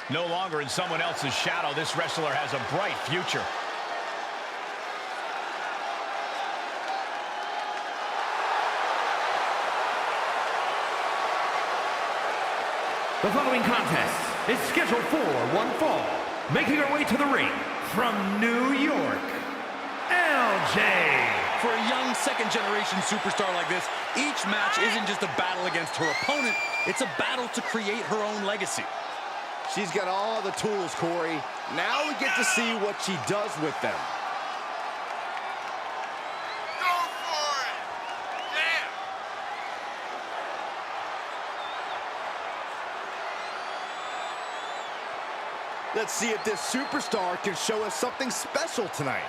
No longer in someone else's shadow, this wrestler has a bright future. The following contest is scheduled for one fall. Making her way to the ring from New York, LJ. For a young second-generation superstar like this, each match isn't just a battle against her opponent, it's a battle to create her own legacy. She's got all the tools, Corey. Now we get to see what she does with them. Go for it! Yeah! Let's see if this superstar can show us something special tonight.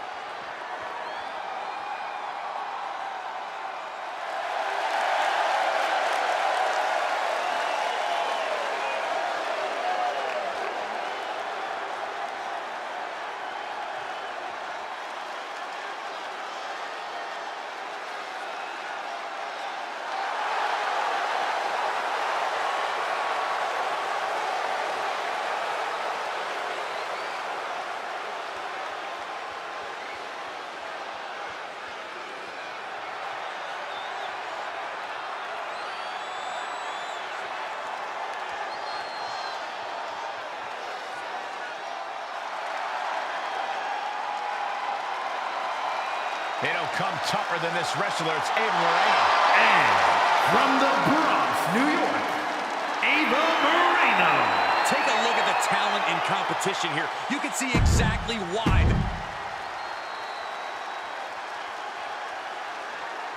They don't come tougher than this wrestler. It's Ava Moreno. And from the Bronx, New York, Ava Moreno. Take a look at the talent in competition here. You can see exactly why.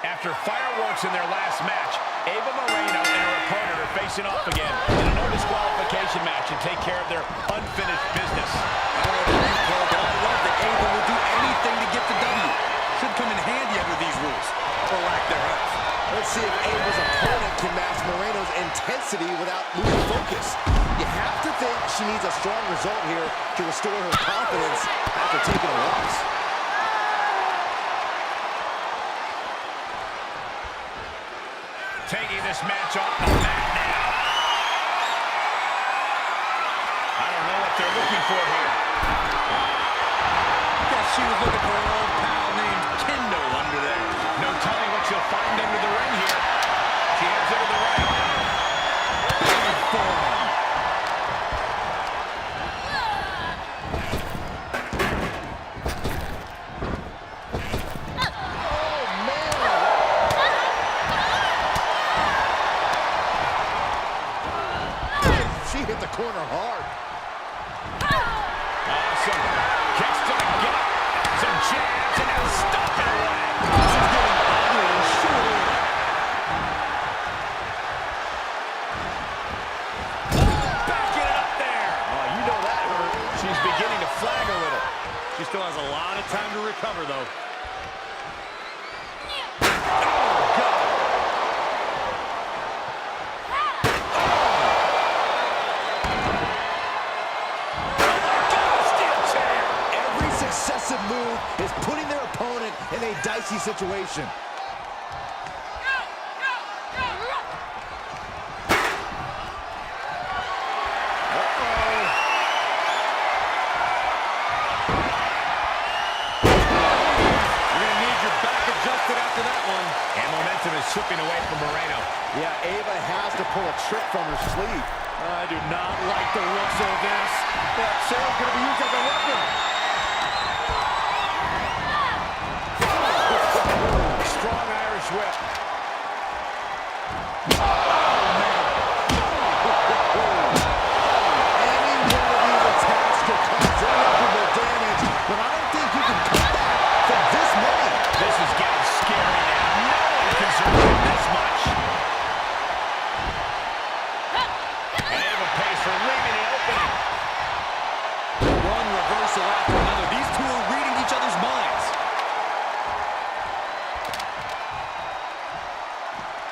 After fireworks in their last match, Ava Moreno and her opponent are facing off again in a no disqualification match and take care of their unfinished business. I don't know the replay, but I love that Ava will do anything to get the W. Should come in handy under these rules, or lack thereof. Let's see if Ava's opponent can match Moreno's intensity without losing focus. You have to think she needs a strong result here to restore her confidence after taking a loss. Taking this match off the mat now. I don't know what they're looking for here. Guess she was looking for an old pal named Kendo under there. No telling what you'll find under the ring here. She heads into the ring. Big forearm. She hit the corner hard. Awesome. Kicks to the gut. Some jabs and now stomping away. This is getting ugly and short. Backing it up there. Oh, you know that hurt. She's beginning to flag a little. She still has a lot of time to recover, though. Successive move is putting their opponent in a dicey situation. Slipping away from Moreno. Yeah, Ava has to pull a trick from her sleeve. I do not like the looks of this. That chair's going to be used as a weapon. Strong Irish whip. Any one of these attacks could cause irreparable damage, but I don't think you can come back from this many. This is getting scary now. No one can survive this much. And Ava pays for leaving it open. One reversal after another. These two are reading each other's minds.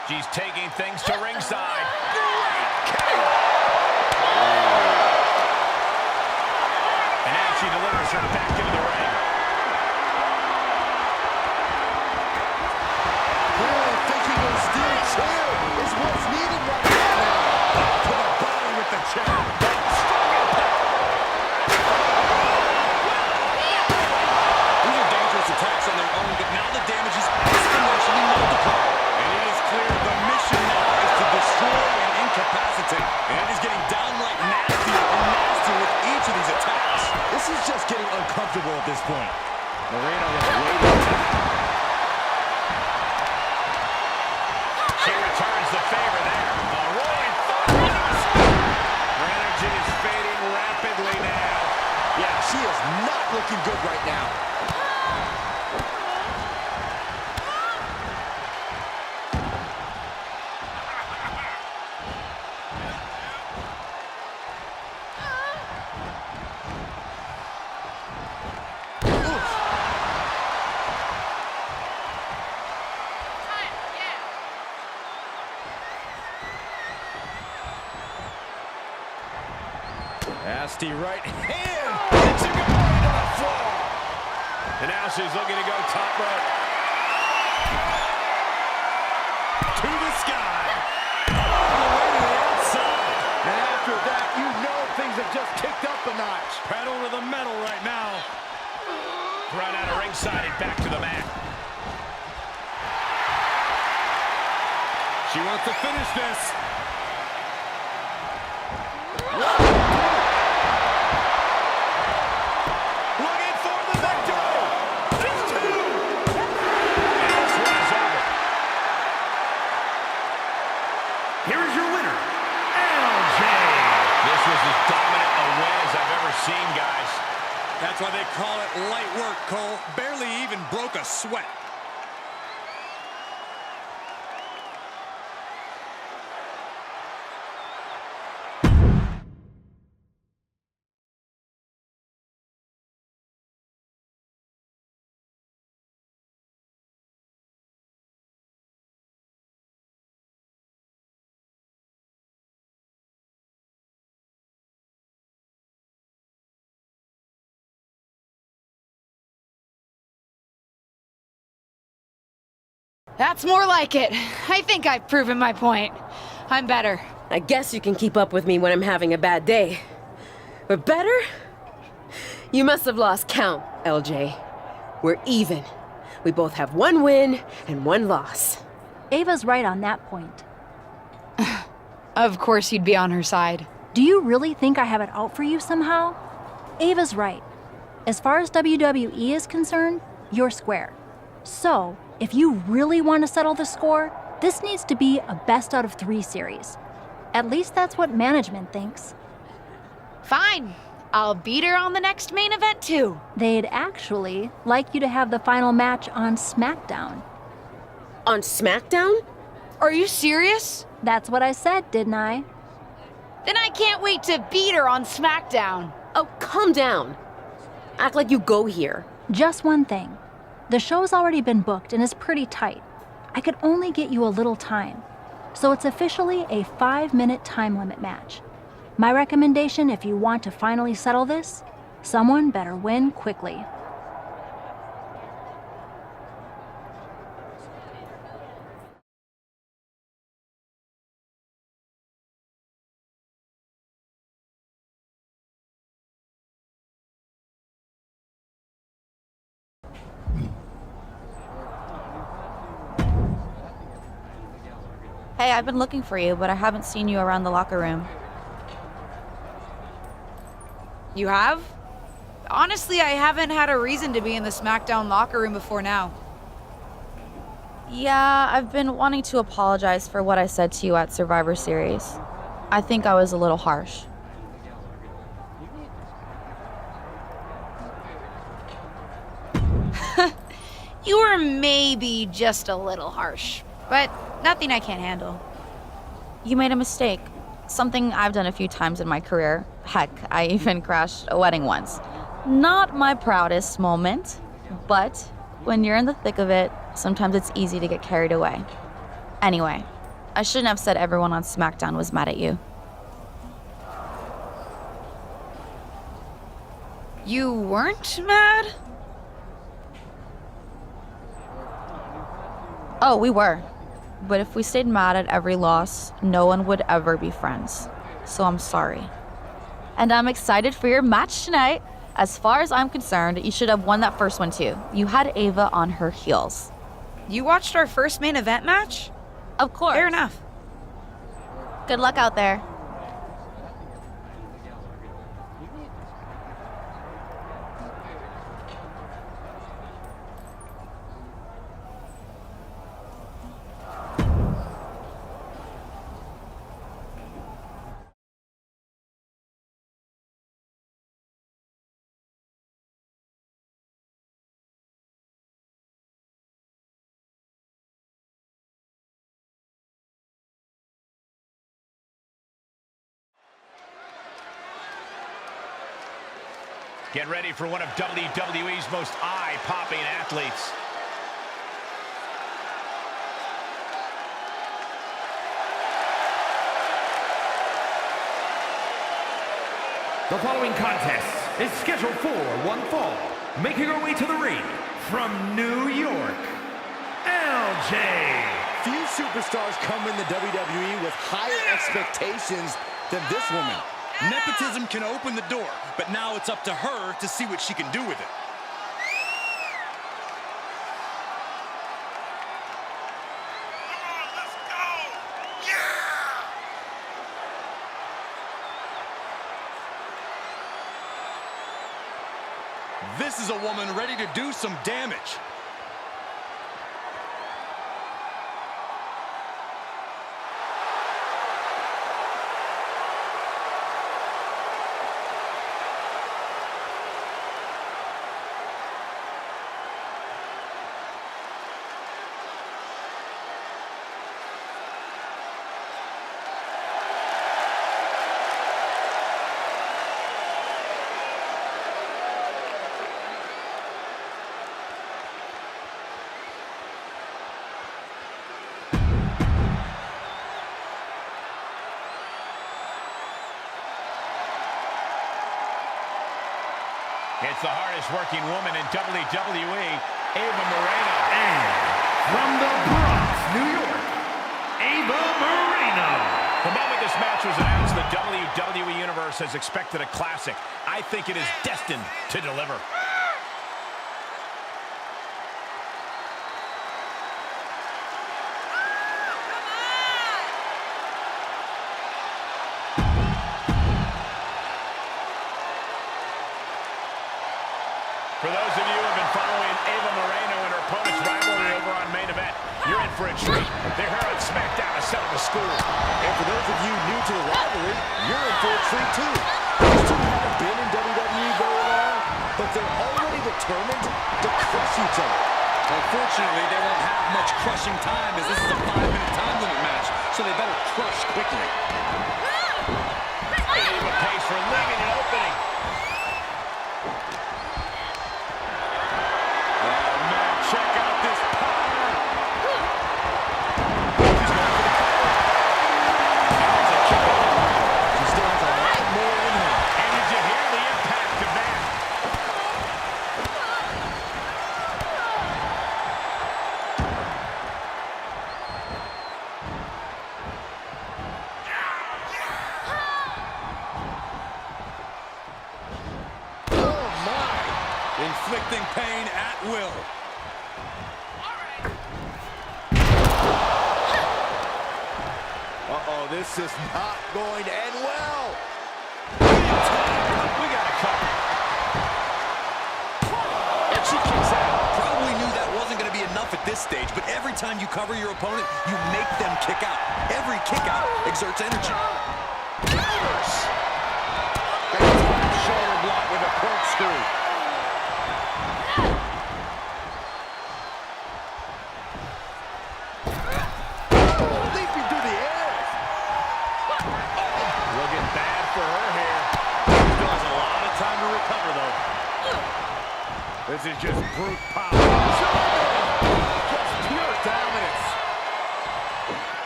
She's taking things to ringside. Great kick. And as she delivers her back into the ring. Clearly thinking a steel chair is what's needed right now. To the body with the chair. Strong impact. comfortable at this point. Moreno was waiting. She returns the favor there. A rolling thought. Her energy is fading rapidly now. Yeah, she is not looking good right now. Nasty right hand. It's a good way to the floor. And now she's looking to go top rope. To the sky. All the way to the outside. And after that, you know things have just kicked up a notch. Pedal to the metal right now. Thrown out of ringside and back to the mat. She wants to finish this. Looking for the victory. Just two. And this one is over. Here is your winner, LJ. This was as dominant a win as I've ever seen, guys. That's why they call it light work, Cole. Barely even broke a sweat. That's more like it. I think I've proven my point. I'm better. I guess you can keep up with me when I'm having a bad day. But better? You must have lost count, LJ. We're even. We both have one win and one loss. Ava's right on that point. Of course you'd be on her side. Do you really think I have it out for you somehow? Ava's right. As far as WWE is concerned, you're square. So, if you really want to settle the score, this needs to be a best-out-of-3 series. At least that's what management thinks. Fine. I'll beat her on the next main event too. They'd actually like you to have the final match on SmackDown. On SmackDown? Are you serious? That's what I said, didn't I? Then I can't wait to beat her on SmackDown. Oh, calm down. Act like you go here. Just one thing. The show's already been booked and is pretty tight. I could only get you a little time. So it's officially a 5-minute time limit match. My recommendation, if you want to finally settle this, someone better win quickly. Hey, I've been looking for you, but I haven't seen you around the locker room. You have? Honestly, I haven't had a reason to be in the SmackDown locker room before now. Yeah, I've been wanting to apologize for what I said to you at Survivor Series. I think I was a little harsh. You were maybe just a little harsh, but nothing I can't handle. You made a mistake. Something I've done a few times in my career. Heck, I even crashed a wedding once. Not my proudest moment, but when you're in the thick of it, sometimes it's easy to get carried away. Anyway, I shouldn't have said everyone on SmackDown was mad at you. You weren't mad? Oh, we were. But if we stayed mad at every loss, no one would ever be friends. So I'm sorry. And I'm excited for your match tonight. As far as I'm concerned, you should have won that first one too. You had Ava on her heels. You watched our first main event match? Of course. Fair enough. Good luck out there. Get ready for one of WWE's most eye-popping athletes. The following contest is scheduled for one fall. Making her way to the ring from New York, LJ. Few superstars come in the WWE with higher expectations than this woman. Nepotism can open the door, but now it's up to her to see what she can do with it. Come on, let's go! Yeah! This is a woman ready to do some damage. It's the hardest working woman in WWE, Ava Moreno. And from the Bronx, New York, Ava Moreno. The moment this match was announced, the WWE Universe has expected a classic. I think it is destined to deliver. For those of you who have been following Ava Moreno and her opponent's rivalry over on Main Event, you're in for a treat. They're here on SmackDown to settle the score. And for those of you new to the rivalry, you're in for a treat too. These two haven't been in WWE very long, but they're already determined to crush each other. Unfortunately, they won't have much crushing time as this is a 5-minute time limit match, so they better crush quickly. Ava pays for leaving an opening. Check out this power. She still has a lot more in her. And did you hear the impact of that? Oh my! Inflicting pain at will. Uh-oh, this is not going to end well. We got a cover. And she kicks out. Probably knew that wasn't going to be enough at this stage, but every time you cover your opponent, you make them kick out. Every kick out exerts energy. Counters! Got a top shoulder block with a corkscrew. Leaping through the air. Looking bad for her here. Still has a lot of time to recover, though. This is just brute power. Just pure dominance.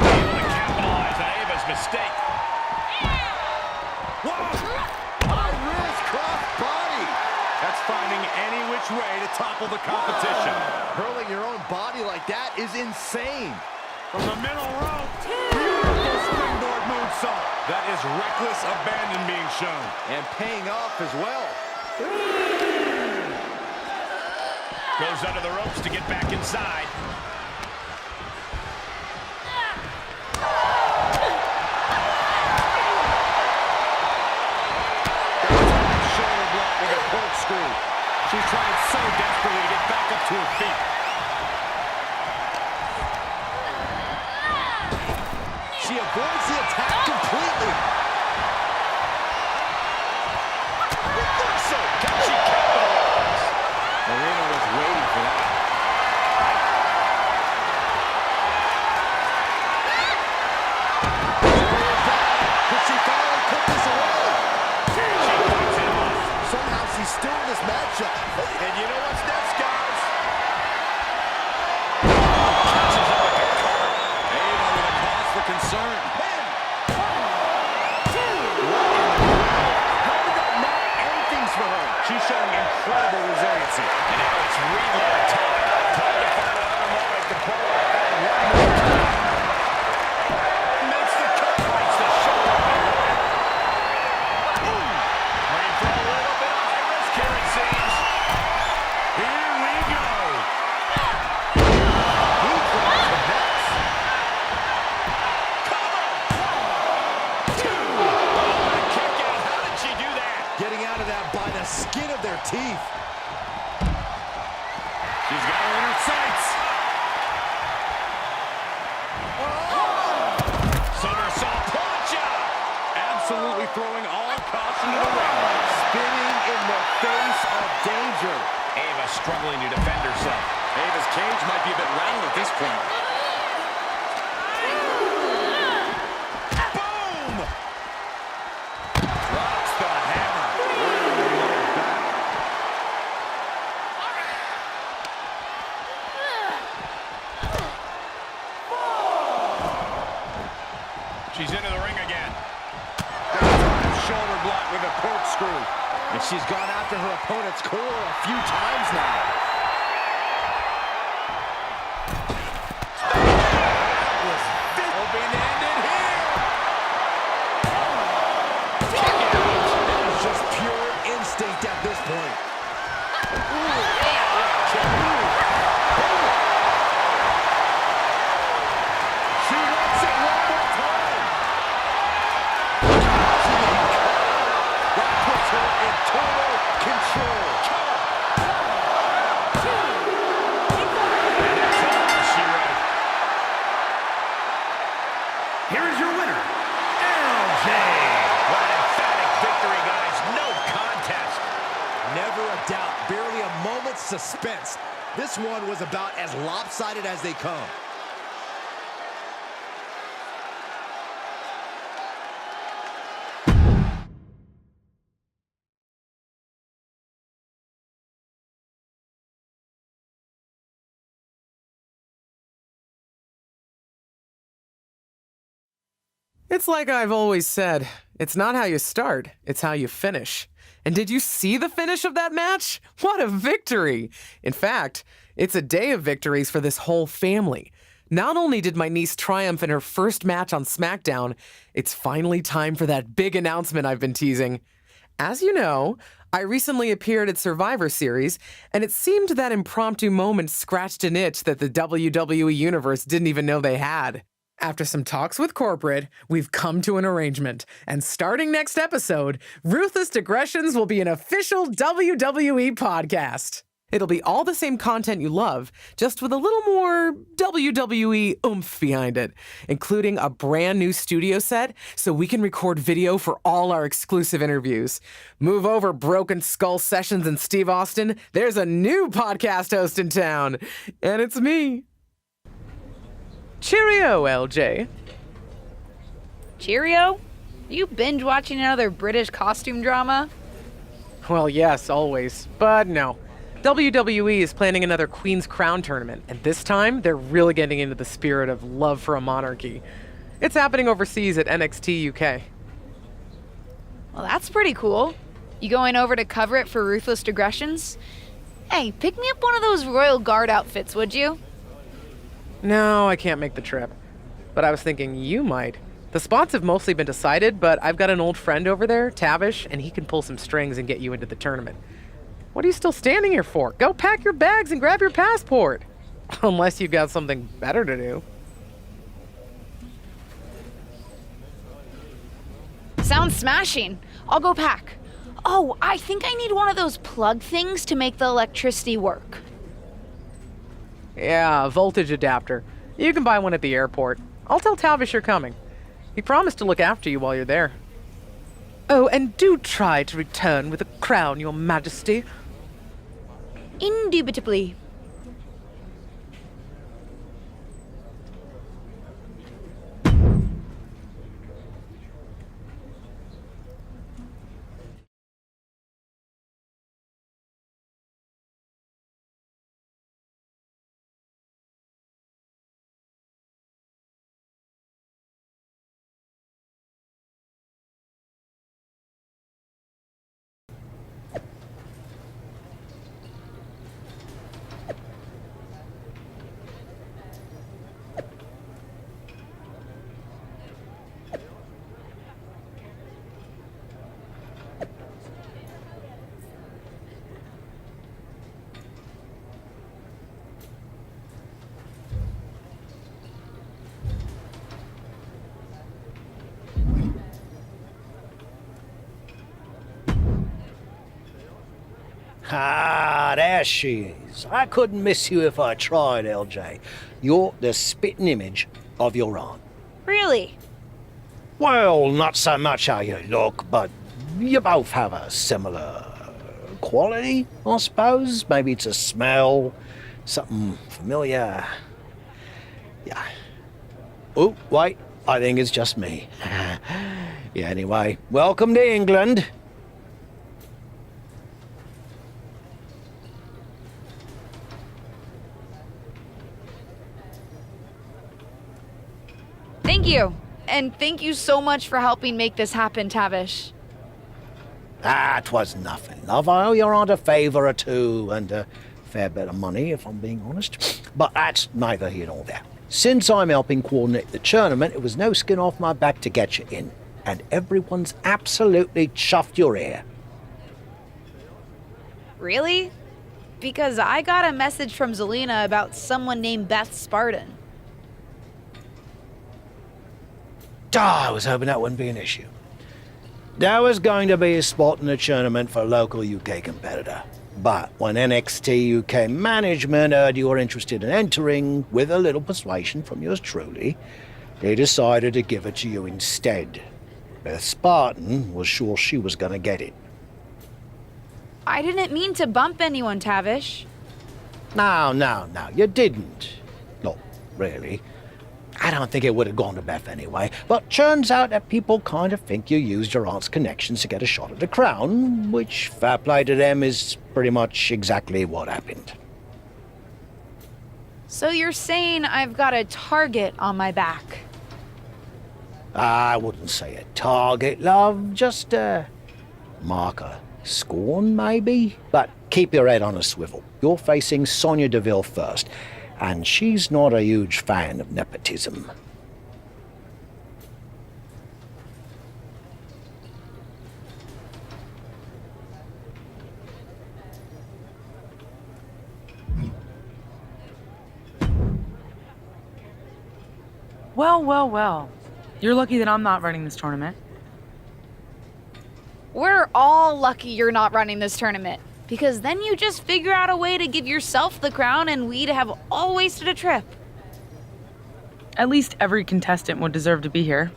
Able to capitalize on Ava's mistake. High risk cross body. That's finding any which way to topple the competition. Hurling your own body like that is insane. From the middle rope. Beautiful springboard moonsault. That is reckless abandon being shown. And paying off as well. Goes under the ropes to get back inside. Shoulder block with a corkscrew. She's trying so desperately to get back up to her feet. She avoids the attack completely. Reversal. Can she capitalize? Moreno was waiting for that. Could she finally put this away? She puts it off. Somehow she's still improving this matchup. And you know what's next, guys? Catches him with the cover. Ava with a cause for concern. Pin. 1, 2. What in the world? How did that not end things for her? She's showing incredible resiliency. And now it's reload time. Time to find another moment to pull off that one more time. Makes the cut. Breaks the shoulder. Ready for a little bit of high risk here, it seems. Here we go. He connects. Cover. 1, 2. Oh, what a kick out. How did she do that? Getting out of that by the skin of their teeth. She's got her in her sights. Somersault plancha. Absolutely throwing all caution to the wind. Spinning in the face of danger. Ava struggling to defend herself. Ava's cage might be a bit rattled at this point. Boom! Drops the hammer. She's into the ring again. Shoulder block with a corkscrew. And she's gone after her opponent's core a few times now. Open ended here. That is just pure instinct at this point. She wants it one more time. That puts her in total control. And that's all she wrote. Here is your winner, LJ. What an emphatic victory, guys. No contest. Never a doubt, barely a moment's suspense. This one was about as lopsided as they come. It's like I've always said, it's not how you start, it's how you finish. And did you see the finish of that match? What a victory! In fact, it's a day of victories for this whole family. Not only did my niece triumph in her first match on SmackDown, it's finally time for that big announcement I've been teasing. As you know, I recently appeared at Survivor Series, and it seemed that impromptu moment scratched an itch that the WWE Universe didn't even know they had. After some talks with corporate, we've come to an arrangement, and starting next episode, Ruthless Digressions will be an official WWE podcast. It'll be all the same content you love, just with a little more WWE oomph behind it, including a brand new studio set so we can record video for all our exclusive interviews. Move over, Broken Skull Sessions and Steve Austin. There's a new podcast host in town, and it's me. Cheerio, LJ. Cheerio? Are you binge watching another British costume drama? Well, yes, always. But no. WWE is planning another Queen's Crown tournament, and this time they're really getting into the spirit of love for a monarchy. It's happening overseas at NXT UK. Well, that's pretty cool. You going over to cover it for Ruthless Digressions? Hey, pick me up one of those Royal Guard outfits, would you? No, I can't make the trip. But I was thinking you might. The spots have mostly been decided, but I've got an old friend over there, Tavish, and he can pull some strings and get you into the tournament. What are you still standing here for? Go pack your bags and grab your passport. Unless you've got something better to do. Sounds smashing. I'll go pack. Oh, I think I need one of those plug things to make the electricity work. Yeah, a voltage adapter. You can buy one at the airport. I'll tell Tavish you're coming. He promised to look after you while you're there. Oh, and do try to return with a crown, Your Majesty. Indubitably. Ah, there she is. I couldn't miss you if I tried, LJ. You're the spitting image of your aunt. Really? Well, not so much how you look, but you both have a similar quality, I suppose. Maybe it's a smell, something familiar. Yeah. Oh, wait, I think it's just me. Yeah, anyway, welcome to England. Thank you. And thank you so much for helping make this happen, Tavish. Ah, 'twas nothing, love. I owe your aunt a favour or two, and a fair bit of money, if I'm being honest. But that's neither here nor there. Since I'm helping coordinate the tournament, it was no skin off my back to get you in. And everyone's absolutely chuffed your ear. Really? Because I got a message from Zelina about someone named Beth Spartan. I was hoping that wouldn't be an issue. There was going to be a spot in the tournament for a local UK competitor. But when NXT UK management heard you were interested in entering, with a little persuasion from yours truly, they decided to give it to you instead. Beth Spartan was sure she was going to get it. I didn't mean to bump anyone, Tavish. No, you didn't. Not really. I don't think it would have gone to Beth anyway, but turns out that people kind of think you used your aunt's connections to get a shot at the crown, which, fair play to them, is pretty much exactly what happened. So you're saying I've got a target on my back? I wouldn't say a target, love, just a marker. Scorn, maybe? But keep your head on a swivel. You're facing Sonya Deville first, and she's not a huge fan of nepotism. Well. You're lucky that I'm not running this tournament. We're all lucky you're not running this tournament, because then you just figure out a way to give yourself the crown and we'd have all wasted a trip. At least every contestant would deserve to be here.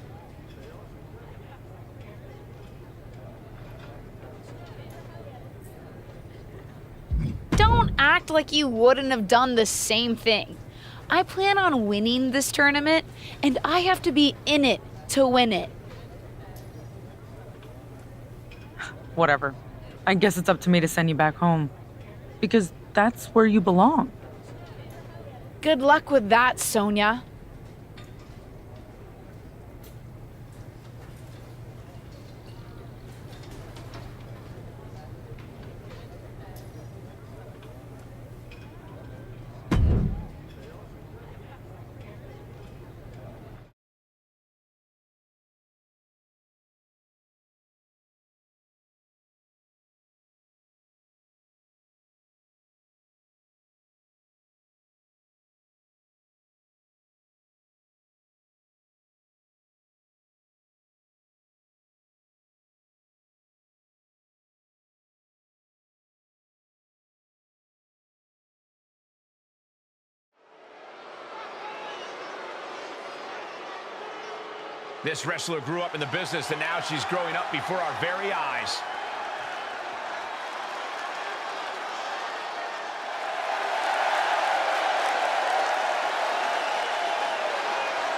Don't act like you wouldn't have done the same thing. I plan on winning this tournament, and I have to be in it to win it. Whatever. I guess it's up to me to send you back home. Because that's where you belong. Good luck with that, Sonya. This wrestler grew up in the business, and now she's growing up before our very eyes.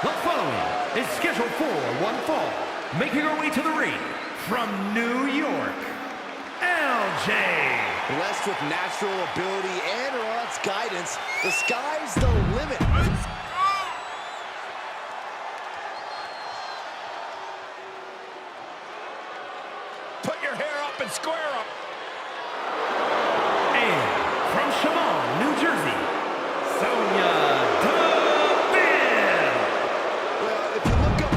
The following is scheduled for one fall, making her way to the ring from New York, LJ. Blessed with natural ability and her aunt's guidance, the sky's the limit. Put your hair up and square up. And from Shaman, New Jersey, Sonya Deville. Well, if you look up...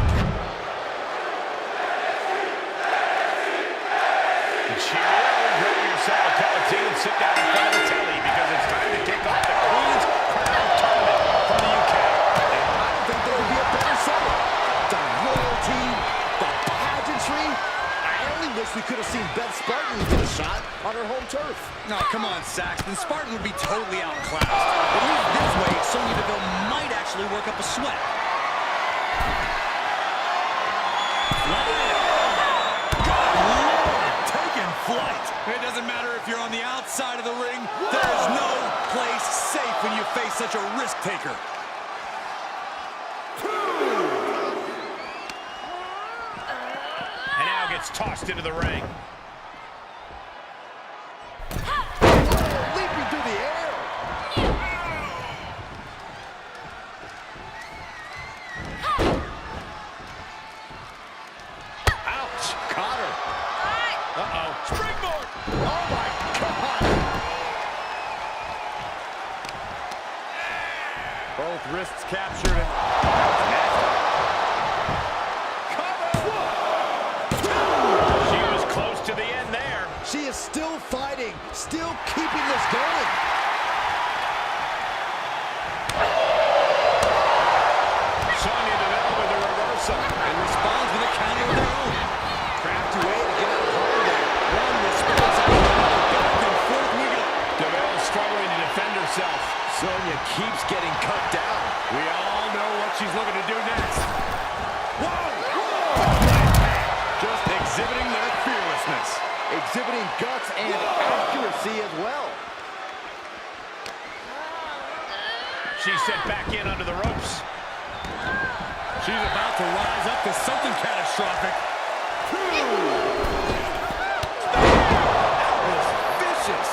Cheerio, grab yourself a cup of tea and sit down in front of the telly, because it's time to kick off the Queen's Crown Tournament from the UK. And I don't think there would be a better setting. The royalty, the pageantry. I only wish we could have seen Beth Spartan worth. No, come on, Saxton. Spartan would be totally outclassed. At least this way, Sonya Deville might actually work up a sweat. Good Lord, taking flight. It doesn't matter if you're on the outside of the ring. There's no place safe when you face such a risk taker. And now gets tossed into the ring. Leaping through the air. Ouch, caught her. Uh-oh. Springboard! Oh my God. Both wrists captured and... She was close to the end there. She is still fighting, still keeping this going. Sonya Deville with a reversal. And responds with a counter of their own. Crafty way to get out of harm there. One response after another. Back and forth we go. Deville struggling to defend herself. Sonya keeps getting cut down. We all know what she's looking to do next. Whoa! Just exhibiting their fearlessness. Exhibiting guts and accuracy as well. She's sent back in under the ropes. She's about to rise up to something catastrophic. That was vicious.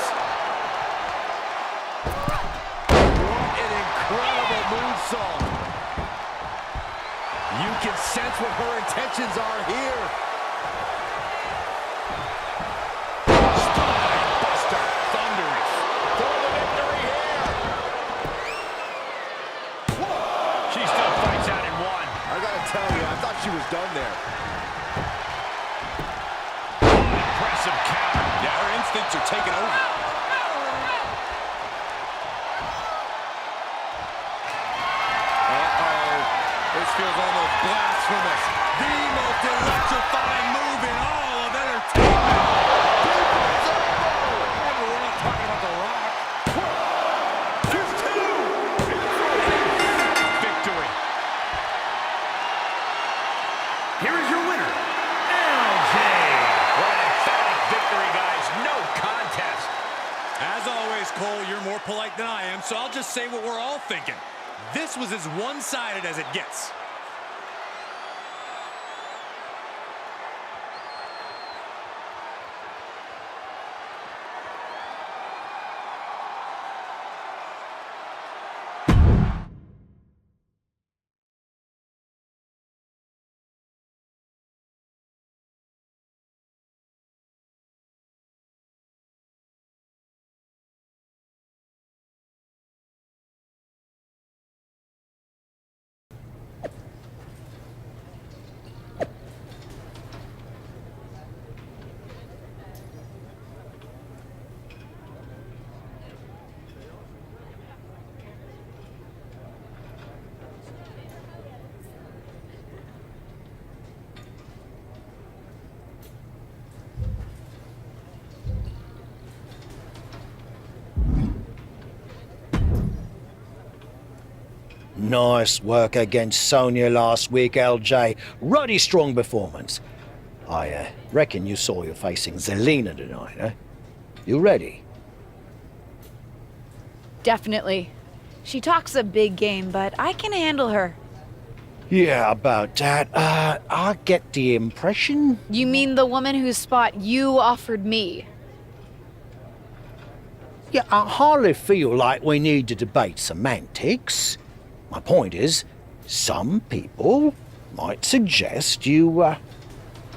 What an incredible moonsault. You can sense what her intentions are here. Buster, thunderous. For the victory here. She still fights out in one. I gotta tell you, I thought she was done there. Impressive counter. Yeah, her instincts are taking over. This feels almost blasphemous. The most electrifying move in all of entertainment. And we're not talking about The Rock. There's two. Victory. Here is your winner, LJ. What an emphatic victory, guys. No contest. As always, Cole, you're more polite than I am, so I'll just say what we're all thinking. This was as one-sided as it gets. Nice work against Sonya last week, LJ. Ruddy strong performance. I reckon you saw you're facing Zelina tonight, eh? You ready? Definitely. She talks a big game, but I can handle her. Yeah, about that. I get the impression... You mean the woman whose spot you offered me? Yeah, I hardly feel like we need to debate semantics. My point is, some people might suggest you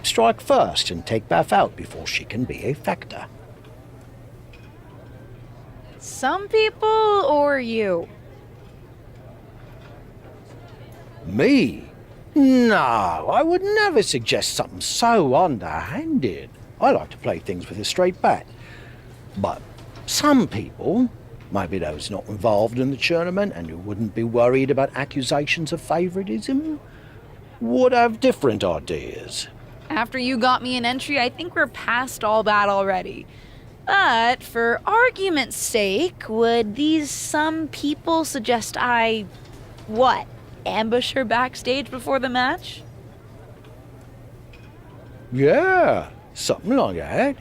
strike first and take Beth out before she can be a factor. Some people or you? Me? No, I would never suggest something so underhanded. I like to play things with a straight bat. But some people, maybe those not involved in the tournament and who wouldn't be worried about accusations of favoritism, would have different ideas. After you got me an entry, I think we're past all that already. But for argument's sake, would these some people suggest I, what, ambush her backstage before the match? Yeah, something like that.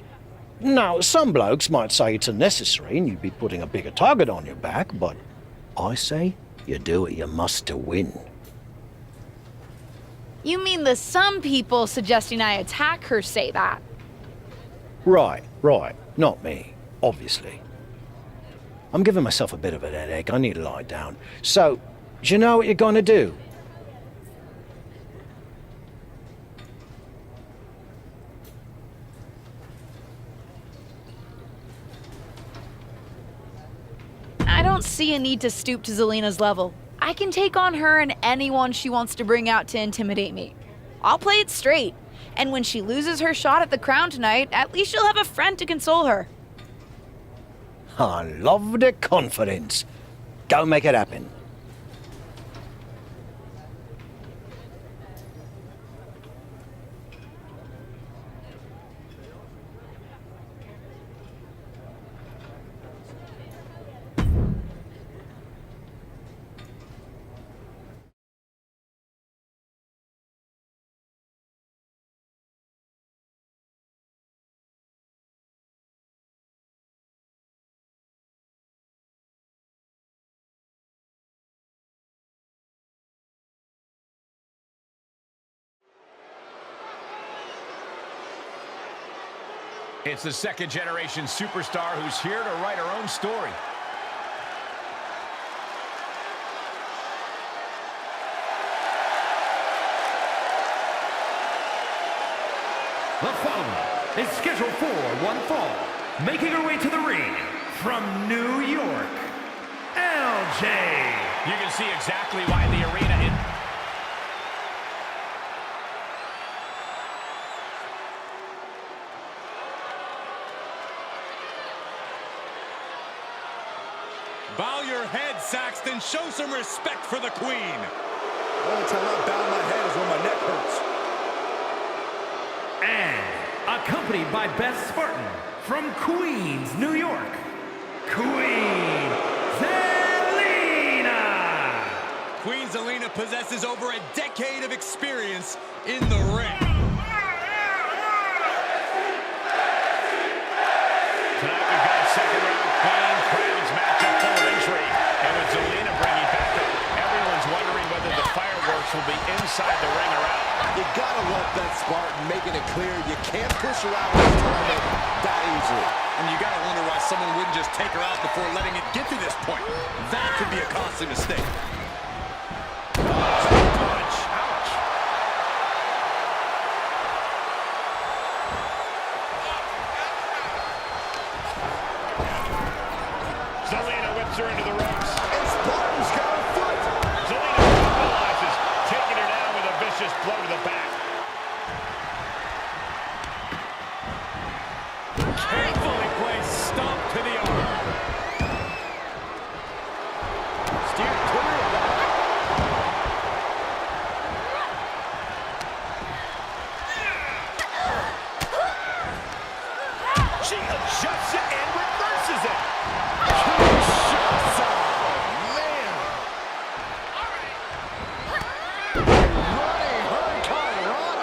Now, some blokes might say it's unnecessary and you'd be putting a bigger target on your back, but I say you do what you must to win. You mean the some people suggesting I attack her say that? Right. Not me, obviously. I'm giving myself a bit of a headache. I need to lie down. So, do you know what you're gonna do? I don't see a need to stoop to Zelina's level. I can take on her and anyone she wants to bring out to intimidate me. I'll play it straight. And when she loses her shot at the crown tonight, at least she'll have a friend to console her. I love the confidence. Go make it happen. It's the second-generation superstar who's here to write her own story. The following is scheduled for one fall, making her way to the ring from New York, LJ. You can see exactly why the arena is... Bow your head, Saxton. Show some respect for the queen. The only time I bow my head is when my neck hurts. And accompanied by Beth Spartan from Queens, New York, Queen Zelina. Queen Zelina possesses over a decade of experience in the ring. Tonight we've got a second-round Queen Crowns matchup full of intrigue. And with Zelina bringing back up, everyone's wondering whether the fireworks will be inside the ring or out. You gotta love Beth Spartan making it clear you can't push her out of this tournament that easily. And you gotta wonder why someone wouldn't just take her out before letting it get to this point. That could be a costly mistake. Punch. Ouch. Zelina whips her into the ropes. And Spartan's got a foot. Zelina capitalizes, taking her down with a vicious blow to the back. Carefully placed stomp to the arm. Steer clear of that. She adjusts it and reverses it.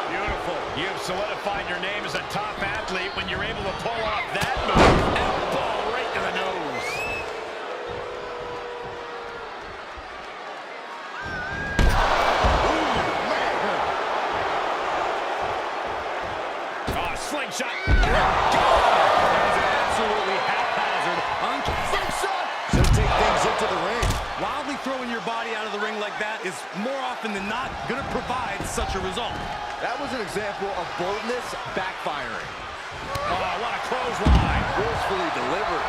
Beautiful. You've solidified your name as a top athlete when you're able to pull off that move. Elbow right to the nose. Oh, slingshot. That is absolutely haphazard. So take things into the ring. Wildly throwing your body out of the ring like that is more often than not going to provide such a result. That was an example of boldness backfiring. Oh, what a clothesline. Forcefully delivered.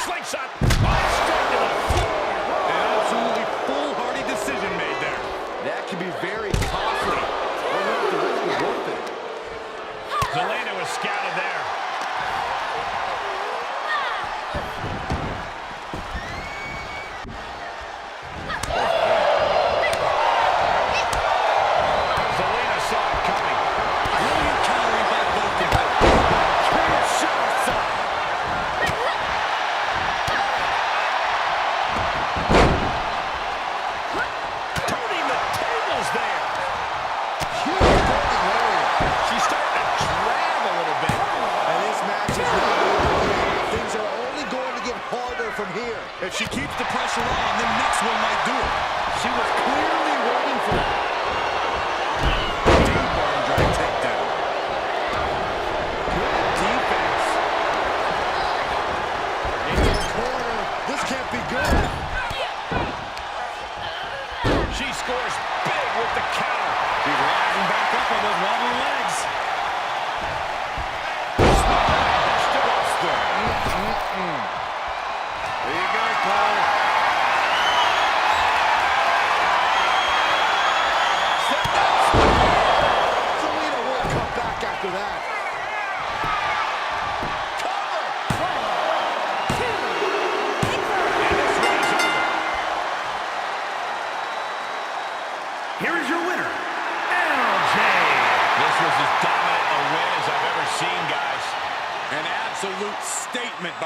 Slingshot. Straight to the floor. An absolutely foolhardy decision made there. That can be very costly. I don't know if the risk was worth it. Zelina was scouted there. Zelina saw it coming. Brilliant countering by both competitors. If she keeps the pressure on, the next one might do it. She was clearly waiting for that. Deep arm drag takedown. Good defense. Into the corner. This can't be good. She scores big with the counter. She's rising back up on those wobbly legs. There you go, Cole. Zelina won't come back after that. Here is your winner, LJ. This was as dominant a win as I've ever seen, guys. An absolute statement by